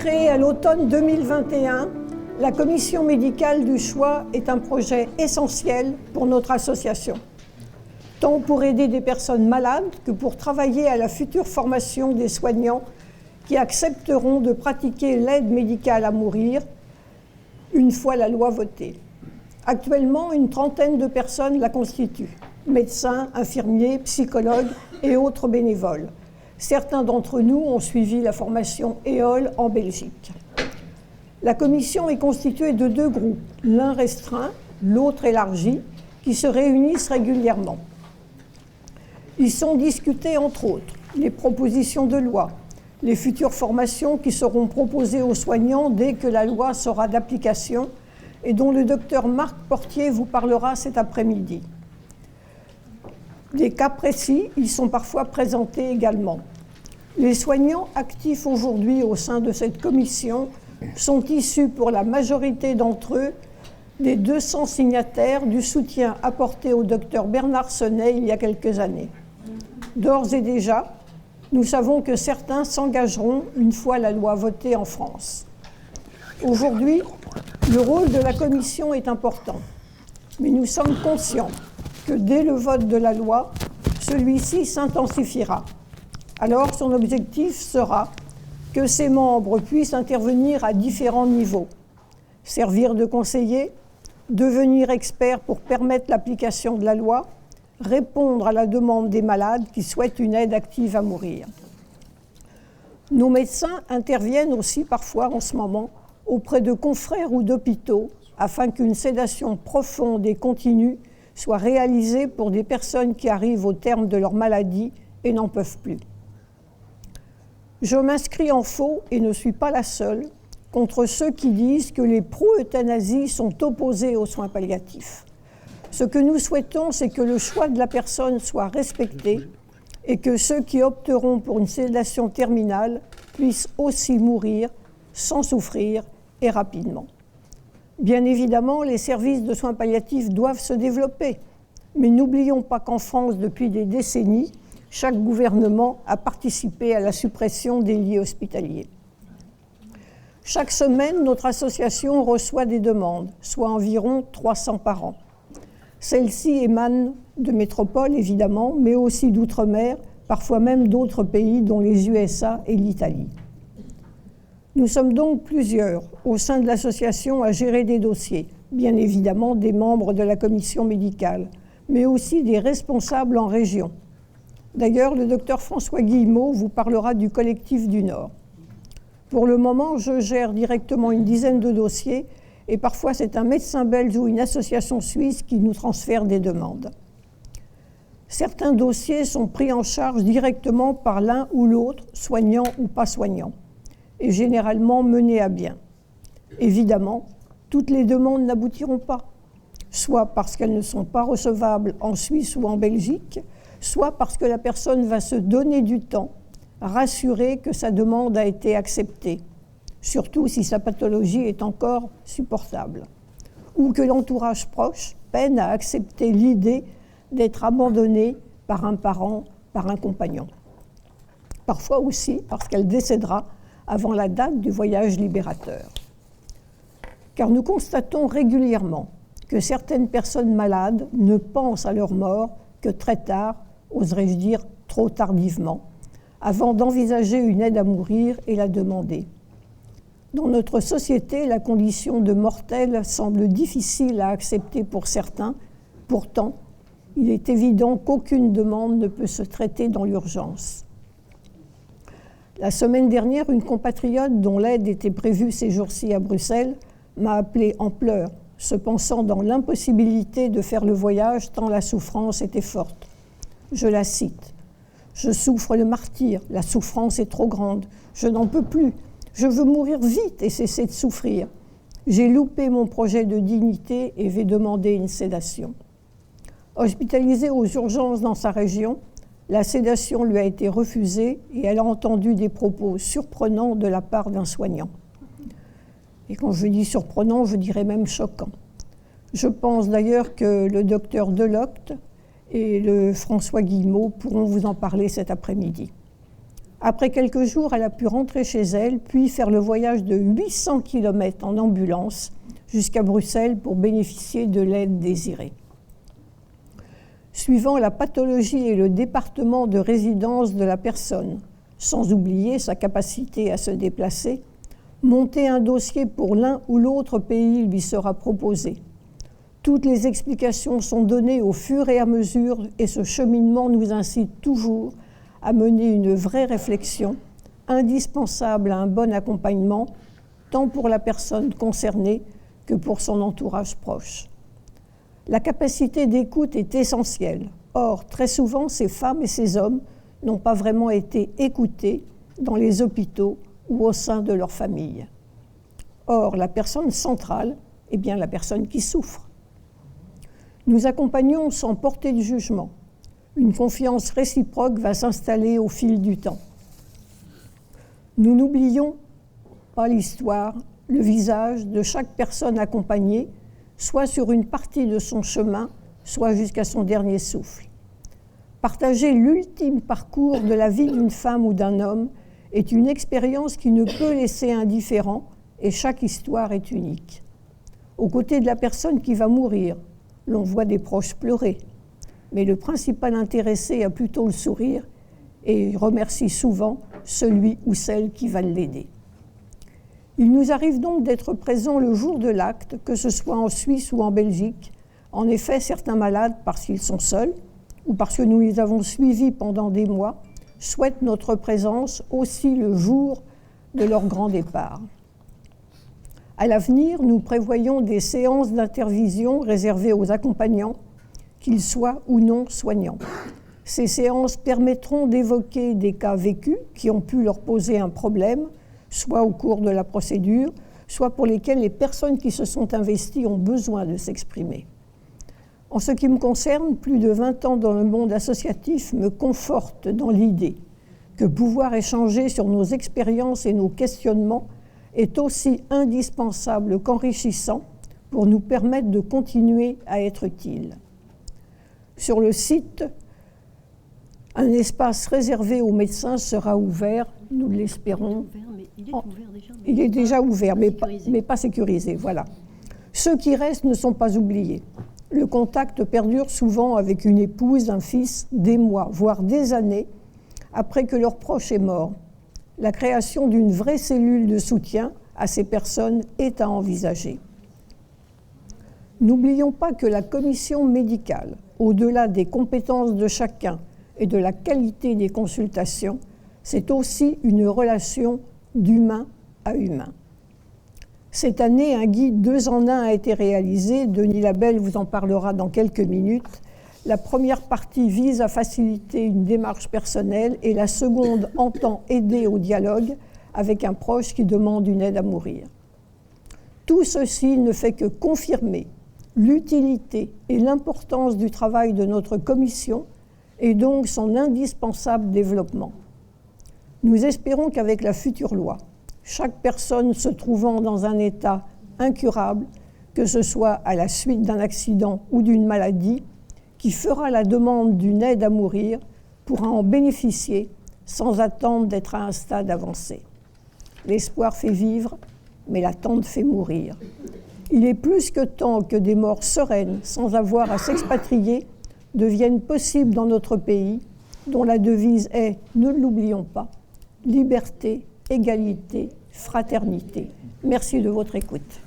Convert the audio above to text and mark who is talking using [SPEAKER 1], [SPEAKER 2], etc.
[SPEAKER 1] Créée à l'automne 2021, la commission médicale du choix est un projet essentiel pour notre association, tant pour aider des personnes malades que pour travailler à la future formation des soignants qui accepteront de pratiquer l'aide médicale à mourir une fois la loi votée. Actuellement, une trentaine de personnes la constituent, médecins, infirmiers, psychologues et autres bénévoles. Certains d'entre nous ont suivi la formation EOL en Belgique. La commission est constituée de deux groupes, l'un restreint, l'autre élargi, qui se réunissent régulièrement. Ils sont discutés, entre autres, les propositions de loi, les futures formations qui seront proposées aux soignants dès que la loi sera d'application et dont le docteur Marc Portier vous parlera cet après-midi. Des cas précis, ils sont parfois présentés également. Les soignants actifs aujourd'hui au sein de cette commission sont issus pour la majorité d'entre eux des 200 signataires du soutien apporté au docteur Bernard Senet il y a quelques années. D'ores et déjà, nous savons que certains s'engageront une fois la loi votée en France. Aujourd'hui, le rôle de la commission est important, mais nous sommes conscients que dès le vote de la loi, celui-ci s'intensifiera. Alors, son objectif sera que ses membres puissent intervenir à différents niveaux, servir de conseillers, devenir experts pour permettre l'application de la loi, répondre à la demande des malades qui souhaitent une aide active à mourir. Nos médecins interviennent aussi parfois en ce moment auprès de confrères ou d'hôpitaux afin qu'une sédation profonde et continue soit réalisée pour des personnes qui arrivent au terme de leur maladie et n'en peuvent plus. Je m'inscris en faux, et ne suis pas la seule, contre ceux qui disent que les pro-euthanasie sont opposés aux soins palliatifs. Ce que nous souhaitons, c'est que le choix de la personne soit respecté et que ceux qui opteront pour une sédation terminale puissent aussi mourir sans souffrir et rapidement. Bien évidemment, les services de soins palliatifs doivent se développer, mais n'oublions pas qu'en France, depuis des décennies, chaque gouvernement a participé à la suppression des lits hospitaliers. Chaque semaine, notre association reçoit des demandes, soit environ 300 par an. Celles-ci émanent de métropoles, évidemment, mais aussi d'outre-mer, parfois même d'autres pays, dont les USA et l'Italie. Nous sommes donc plusieurs au sein de l'association à gérer des dossiers, bien évidemment des membres de la commission médicale, mais aussi des responsables en région. D'ailleurs, le docteur François Guillemot vous parlera du collectif du Nord. Pour le moment, je gère directement une dizaine de dossiers et parfois c'est un médecin belge ou une association suisse qui nous transfère des demandes. Certains dossiers sont pris en charge directement par l'un ou l'autre, soignant ou pas soignant, et généralement menés à bien. Évidemment, toutes les demandes n'aboutiront pas, soit parce qu'elles ne sont pas recevables en Suisse ou en Belgique, soit parce que la personne va se donner du temps, rassurée que sa demande a été acceptée, surtout si sa pathologie est encore supportable, ou que l'entourage proche peine à accepter l'idée d'être abandonné par un parent, par un compagnon. Parfois aussi parce qu'elle décédera avant la date du voyage libérateur. Car nous constatons régulièrement que certaines personnes malades ne pensent à leur mort que très tard, oserais-je dire trop tardivement, avant d'envisager une aide à mourir et la demander. Dans notre société, la condition de mortel semble difficile à accepter pour certains. Pourtant, il est évident qu'aucune demande ne peut se traiter dans l'urgence. La semaine dernière, une compatriote dont l'aide était prévue ces jours-ci à Bruxelles m'a appelée en pleurs, se pensant dans l'impossibilité de faire le voyage tant la souffrance était forte. Je la cite. « Je souffre le martyre, la souffrance est trop grande, je n'en peux plus, je veux mourir vite et cesser de souffrir. J'ai loupé mon projet de dignité et vais demander une sédation. » Hospitalisée aux urgences dans sa région, la sédation lui a été refusée et elle a entendu des propos surprenants de la part d'un soignant. Et quand je dis surprenant, je dirais même choquant. Je pense d'ailleurs que le docteur Delocte et le François Guillemot pourront vous en parler cet après-midi. Après quelques jours, elle a pu rentrer chez elle, puis faire le voyage de 800 km en ambulance jusqu'à Bruxelles pour bénéficier de l'aide désirée. Suivant la pathologie et le département de résidence de la personne, sans oublier sa capacité à se déplacer, monter un dossier pour l'un ou l'autre pays lui sera proposé. Toutes les explications sont données au fur et à mesure et ce cheminement nous incite toujours à mener une vraie réflexion, indispensable à un bon accompagnement, tant pour la personne concernée que pour son entourage proche. La capacité d'écoute est essentielle. Or, très souvent, ces femmes et ces hommes n'ont pas vraiment été écoutés dans les hôpitaux ou au sein de leur famille. Or, la personne centrale est bien la personne qui souffre. Nous accompagnons sans porter de jugement. Une confiance réciproque va s'installer au fil du temps. Nous n'oublions pas l'histoire, le visage de chaque personne accompagnée, soit sur une partie de son chemin, soit jusqu'à son dernier souffle. Partager l'ultime parcours de la vie d'une femme ou d'un homme est une expérience qui ne peut laisser indifférent et chaque histoire est unique. Aux côtés de la personne qui va mourir, l'on voit des proches pleurer, mais le principal intéressé a plutôt le sourire et remercie souvent celui ou celle qui va l'aider. Il nous arrive donc d'être présents le jour de l'acte, que ce soit en Suisse ou en Belgique. En effet, certains malades, parce qu'ils sont seuls ou parce que nous les avons suivis pendant des mois, souhaitent notre présence aussi le jour de leur grand départ. À l'avenir, nous prévoyons des séances d'intervision réservées aux accompagnants, qu'ils soient ou non soignants. Ces séances permettront d'évoquer des cas vécus qui ont pu leur poser un problème, soit au cours de la procédure, soit pour lesquels les personnes qui se sont investies ont besoin de s'exprimer. En ce qui me concerne, plus de 20 ans dans le monde associatif me conforte dans l'idée que pouvoir échanger sur nos expériences et nos questionnements est aussi indispensable qu'enrichissant pour nous permettre de continuer à être utiles. Sur le site, un espace réservé aux médecins sera ouvert, nous l'espérons. Il est déjà ouvert, mais pas sécurisé. Voilà. Ceux qui restent ne sont pas oubliés. Le contact perdure souvent avec une épouse, un fils, des mois, voire des années, après que leur proche est mort. La création d'une vraie cellule de soutien à ces personnes est à envisager. N'oublions pas que la commission médicale, au-delà des compétences de chacun et de la qualité des consultations, c'est aussi une relation d'humain à humain. Cette année, un guide 2 en 1 a été réalisé. Denis Labelle vous en parlera dans quelques minutes. La première partie vise à faciliter une démarche personnelle et la seconde entend aider au dialogue avec un proche qui demande une aide à mourir. Tout ceci ne fait que confirmer l'utilité et l'importance du travail de notre commission et donc son indispensable développement. Nous espérons qu'avec la future loi, chaque personne se trouvant dans un état incurable, que ce soit à la suite d'un accident ou d'une maladie, qui fera la demande d'une aide à mourir pourra en bénéficier sans attendre d'être à un stade avancé. L'espoir fait vivre, mais l'attente fait mourir. Il est plus que temps que des morts sereines, sans avoir à s'expatrier, deviennent possibles dans notre pays, dont la devise est, ne l'oublions pas, liberté, égalité, fraternité. Merci de votre écoute.